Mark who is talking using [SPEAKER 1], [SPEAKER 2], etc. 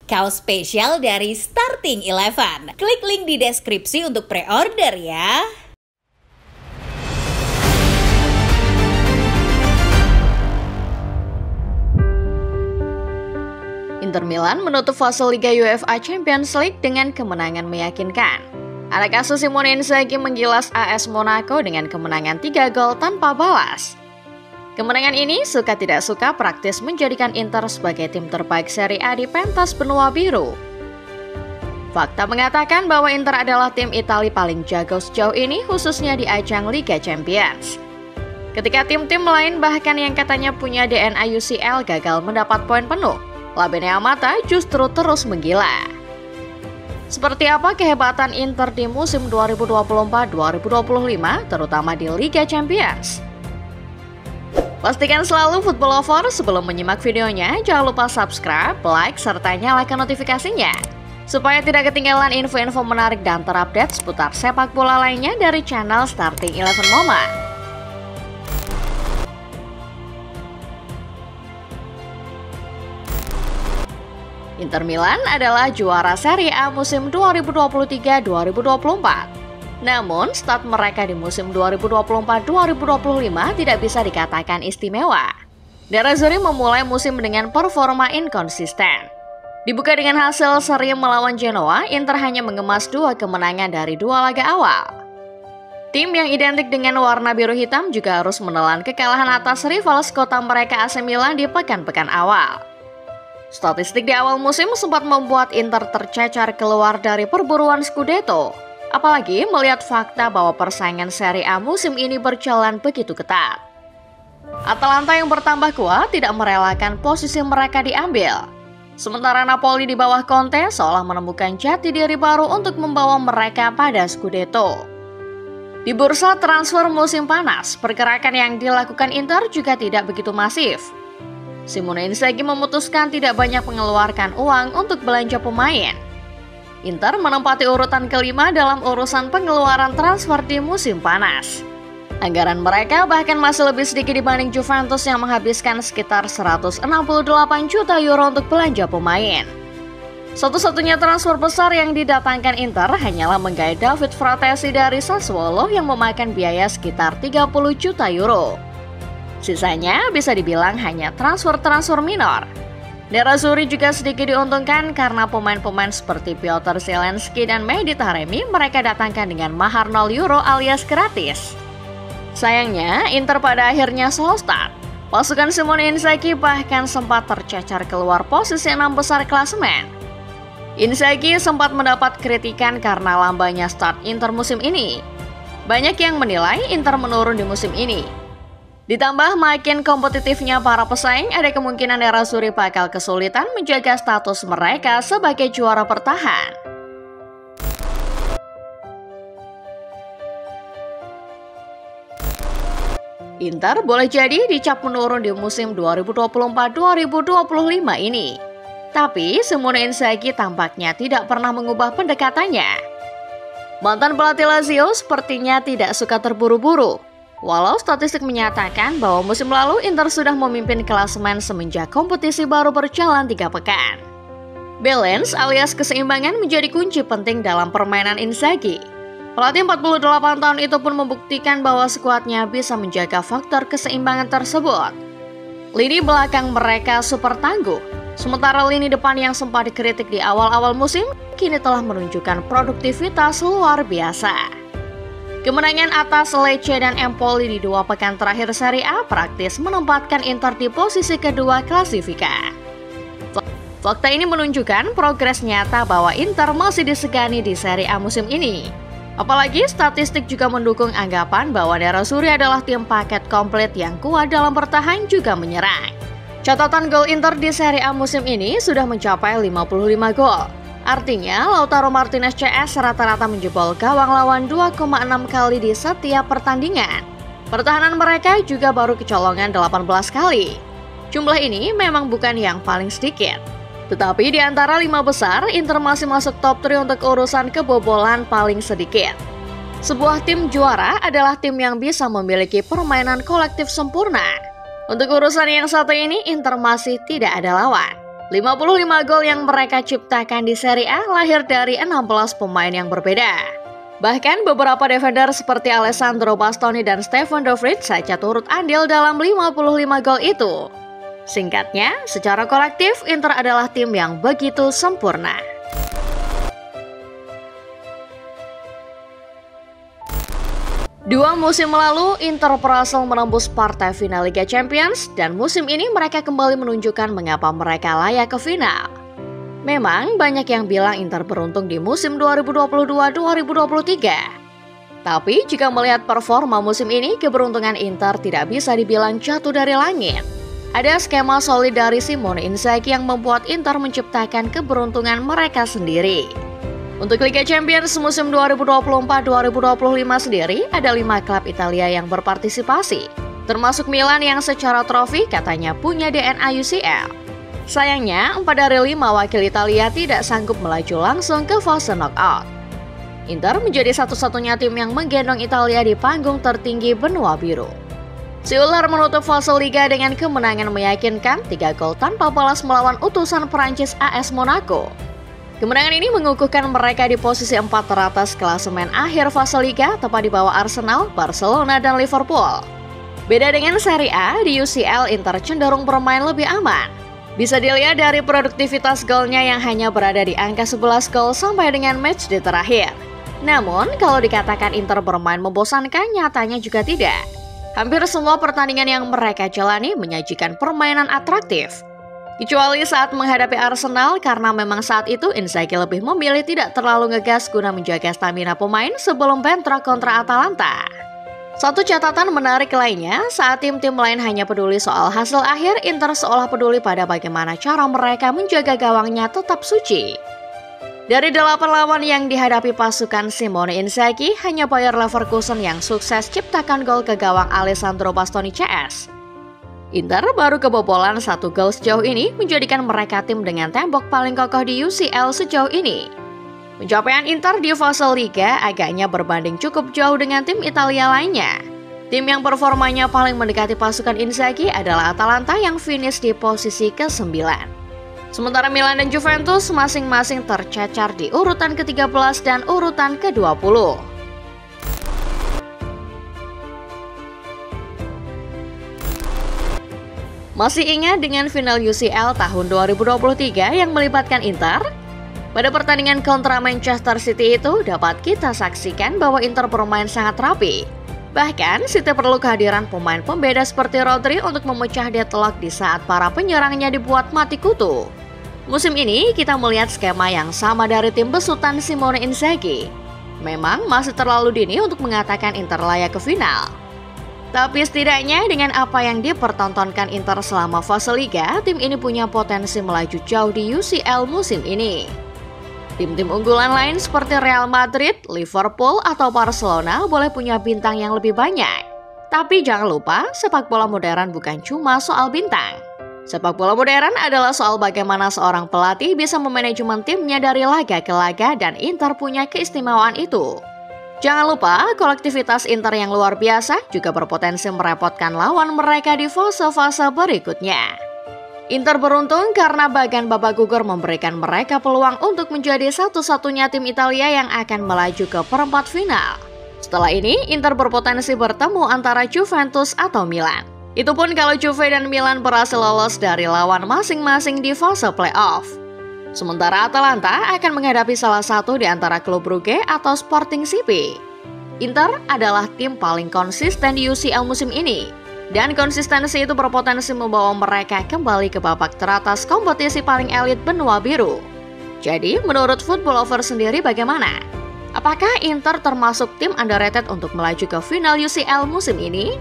[SPEAKER 1] Kaos spesial dari Starting Eleven. Klik link di deskripsi untuk pre-order ya.
[SPEAKER 2] Inter Milan menutup fase Liga UEFA Champions League dengan kemenangan meyakinkan. Anak asuh Simone Inzaghi menggilas AS Monaco dengan kemenangan 3 gol tanpa balas. Kemenangan ini suka tidak suka praktis menjadikan Inter sebagai tim terbaik Serie A di pentas benua biru. Fakta mengatakan bahwa Inter adalah tim Italia paling jago sejauh ini khususnya di ajang Liga Champions. Ketika tim-tim lain bahkan yang katanya punya DNA UCL gagal mendapat poin penuh, La Beneamata justru terus menggila. Seperti apa kehebatan Inter di musim 2024-2025 terutama di Liga Champions? Pastikan selalu football lover sebelum menyimak videonya, jangan lupa subscribe, like, serta nyalakan notifikasinya supaya tidak ketinggalan info-info menarik dan terupdate seputar sepak bola lainnya dari channel Starting Eleven Moment. Inter Milan adalah juara Serie A musim 2023-2024. Namun, start mereka di musim 2024-2025 tidak bisa dikatakan istimewa. Nerazzurri memulai musim dengan performa inkonsisten. Dibuka dengan hasil seri melawan Genoa, Inter hanya mengemas 2 kemenangan dari 2 laga awal. Tim yang identik dengan warna biru hitam juga harus menelan kekalahan atas rival sekota mereka AC Milan di pekan-pekan awal. Statistik di awal musim sempat membuat Inter tercecar keluar dari perburuan Scudetto. Apalagi melihat fakta bahwa persaingan Serie A musim ini berjalan begitu ketat. Atalanta yang bertambah kuat tidak merelakan posisi mereka diambil. Sementara Napoli di bawah Conte seolah menemukan jati diri baru untuk membawa mereka pada Scudetto. Di bursa transfer musim panas, pergerakan yang dilakukan Inter juga tidak begitu masif. Simone Inzaghi memutuskan tidak banyak mengeluarkan uang untuk belanja pemain. Inter menempati urutan kelima dalam urusan pengeluaran transfer di musim panas. Anggaran mereka bahkan masih lebih sedikit dibanding Juventus yang menghabiskan sekitar 168 juta euro untuk belanja pemain. Satu-satunya transfer besar yang didatangkan Inter hanyalah menggait David Fratesi dari Sassuolo yang memakan biaya sekitar 30 juta euro. Sisanya bisa dibilang hanya transfer-transfer minor. Nerazzurri juga sedikit diuntungkan karena pemain-pemain seperti Piotr Zielinski dan Mehdi Taremi mereka datangkan dengan mahar 0 euro alias gratis. Sayangnya, Inter pada akhirnya slow start. Pasukan Simone Inzaghi bahkan sempat tercecar keluar posisi 6 besar klasemen. Inzaghi sempat mendapat kritikan karena lambannya start Inter musim ini. Banyak yang menilai Inter menurun di musim ini. Ditambah makin kompetitifnya para pesaing, ada kemungkinan Nerazzurri bakal kesulitan menjaga status mereka sebagai juara bertahan. Inter boleh jadi dicap menurun di musim 2024-2025 ini. Tapi Simone Inzaghi tampaknya tidak pernah mengubah pendekatannya. Mantan pelatih Lazio sepertinya tidak suka terburu-buru. Walau statistik menyatakan bahwa musim lalu Inter sudah memimpin klasemen semenjak kompetisi baru berjalan 3 pekan. Balance alias keseimbangan menjadi kunci penting dalam permainan Inzaghi. Pelatih 48 tahun itu pun membuktikan bahwa skuadnya bisa menjaga faktor keseimbangan tersebut. Lini belakang mereka super tangguh, sementara lini depan yang sempat dikritik di awal-awal musim kini telah menunjukkan produktivitas luar biasa. Kemenangan atas Lecce dan Empoli di 2 pekan terakhir Serie A praktis menempatkan Inter di posisi kedua klasifika. Fakta ini menunjukkan progres nyata bahwa Inter masih disegani di Serie A musim ini. Apalagi statistik juga mendukung anggapan bahwa Nerazzurri adalah tim paket komplit yang kuat dalam bertahan juga menyerang. Catatan gol Inter di Serie A musim ini sudah mencapai 55 gol. Artinya, Lautaro Martinez CS rata-rata menjebol gawang lawan 2,6 kali di setiap pertandingan. Pertahanan mereka juga baru kecolongan 18 kali. Jumlah ini memang bukan yang paling sedikit. Tetapi di antara 5 besar, Inter masih masuk top 3 untuk urusan kebobolan paling sedikit. Sebuah tim juara adalah tim yang bisa memiliki permainan kolektif sempurna. Untuk urusan yang satu ini, Inter masih tidak ada lawan. 55 gol yang mereka ciptakan di Serie A lahir dari 16 pemain yang berbeda. Bahkan beberapa defender seperti Alessandro Bastoni dan Stefan de Vrij saja turut andil dalam 55 gol itu. Singkatnya, secara kolektif Inter adalah tim yang begitu sempurna. Dua musim lalu, Inter berhasil menembus partai final Liga Champions, dan musim ini mereka kembali menunjukkan mengapa mereka layak ke final. Memang banyak yang bilang Inter beruntung di musim 2022-2023. Tapi jika melihat performa musim ini, keberuntungan Inter tidak bisa dibilang jatuh dari langit. Ada skema solid dari Simone Inzaghi yang membuat Inter menciptakan keberuntungan mereka sendiri. Untuk Liga Champions musim 2024-2025 sendiri, ada 5 klub Italia yang berpartisipasi, termasuk Milan yang secara trofi katanya punya DNA UCL. Sayangnya, 4 dari 5 wakil Italia tidak sanggup melaju langsung ke fase knockout. Inter menjadi satu-satunya tim yang menggendong Italia di panggung tertinggi benua biru. Si ular menutup fase Liga dengan kemenangan meyakinkan 3 gol tanpa balas melawan utusan Prancis AS Monaco. Kemenangan ini mengukuhkan mereka di posisi 4 teratas klasemen akhir fase Liga, tepat di bawah Arsenal, Barcelona, dan Liverpool. Beda dengan Serie A, di UCL Inter cenderung bermain lebih aman. Bisa dilihat dari produktivitas golnya yang hanya berada di angka 11 gol sampai dengan matchday terakhir. Namun, kalau dikatakan Inter bermain membosankan, nyatanya juga tidak. Hampir semua pertandingan yang mereka jalani menyajikan permainan atraktif. Kecuali saat menghadapi Arsenal, karena memang saat itu Inzaghi lebih memilih tidak terlalu ngegas guna menjaga stamina pemain sebelum bentrok kontra Atalanta. Satu catatan menarik lainnya, saat tim-tim lain hanya peduli soal hasil akhir, Inter seolah peduli pada bagaimana cara mereka menjaga gawangnya tetap suci. Dari 8 lawan yang dihadapi pasukan Simone Inzaghi, hanya Bayer Leverkusen yang sukses ciptakan gol ke gawang Alessandro Bastoni CS. Inter baru kebobolan 1 gol sejauh ini, menjadikan mereka tim dengan tembok paling kokoh di UCL sejauh ini. Pencapaian Inter di fase Liga agaknya berbanding cukup jauh dengan tim Italia lainnya. Tim yang performanya paling mendekati pasukan Inzaghi adalah Atalanta yang finish di posisi ke-9. Sementara Milan dan Juventus masing-masing tercecar di urutan ke-13 dan urutan ke-20. Masih ingat dengan final UCL tahun 2023 yang melibatkan Inter? Pada pertandingan kontra Manchester City itu dapat kita saksikan bahwa Inter bermain sangat rapi. Bahkan City perlu kehadiran pemain pembeda seperti Rodri untuk memecah deadlock di saat para penyerangnya dibuat mati kutu. Musim ini kita melihat skema yang sama dari tim besutan Simone Inzaghi. Memang masih terlalu dini untuk mengatakan Inter layak ke final. Tapi setidaknya dengan apa yang dipertontonkan Inter selama fase Liga, tim ini punya potensi melaju jauh di UCL musim ini. Tim-tim unggulan lain seperti Real Madrid, Liverpool, atau Barcelona boleh punya bintang yang lebih banyak. Tapi jangan lupa, sepak bola modern bukan cuma soal bintang. Sepak bola modern adalah soal bagaimana seorang pelatih bisa memanajemen timnya dari laga ke laga, dan Inter punya keistimewaan itu. Jangan lupa, kolektivitas Inter yang luar biasa juga berpotensi merepotkan lawan mereka di fase-fase berikutnya. Inter beruntung karena bagan babak gugur memberikan mereka peluang untuk menjadi satu-satunya tim Italia yang akan melaju ke perempat final. Setelah ini, Inter berpotensi bertemu antara Juventus atau Milan. Itu pun kalau Juve dan Milan berhasil lolos dari lawan masing-masing di fase playoff. Sementara Atalanta akan menghadapi salah satu di antara klub Brugge atau Sporting CP. Inter adalah tim paling konsisten di UCL musim ini. Dan konsistensi itu berpotensi membawa mereka kembali ke babak teratas kompetisi paling elit benua biru. Jadi, menurut Football Lover sendiri bagaimana? Apakah Inter termasuk tim underrated untuk melaju ke final UCL musim ini?